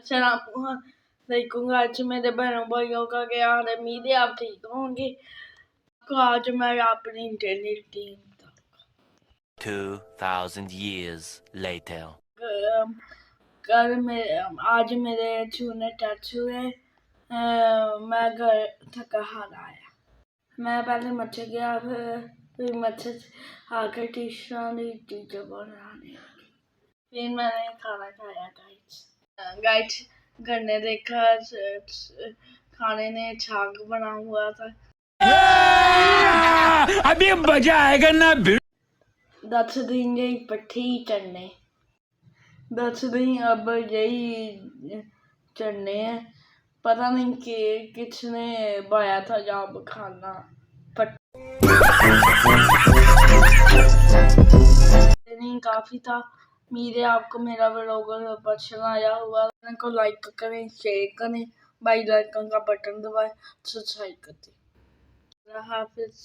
अस्सलामुअलैकुम। आज मेरे बहनों भाइयों का क्या हाल है? उम्मीद है आप ठीक होंगे। तो आज मैं अपनी डेली रूटीन 2000 years later. आज मेरे छूने टच हुए। मैं घर थका हारा आया। मैं पहले मच्छर गया, फिर मच्छर आकर टीचर बनाने आ गई। फिर मैंने खाना खाया। गाइस घर ने देखा खाने ने छाग बना हुआ था। अभी मजा आएगा ना। 10 दिन यही पट्टी चढ़ने, 10 दिन अब यही चढ़ने हैं। पता नहीं कि किसने बाया था जब खाना नहीं काफी था। उम्मीद है आपको मेरा व्लॉग पसंद आया होगा। चैनल को लाइक करें, शेयर करें, बेल आइकन का बटन दबाएं, सब्सक्राइब करें। अल्लाह हाफिज।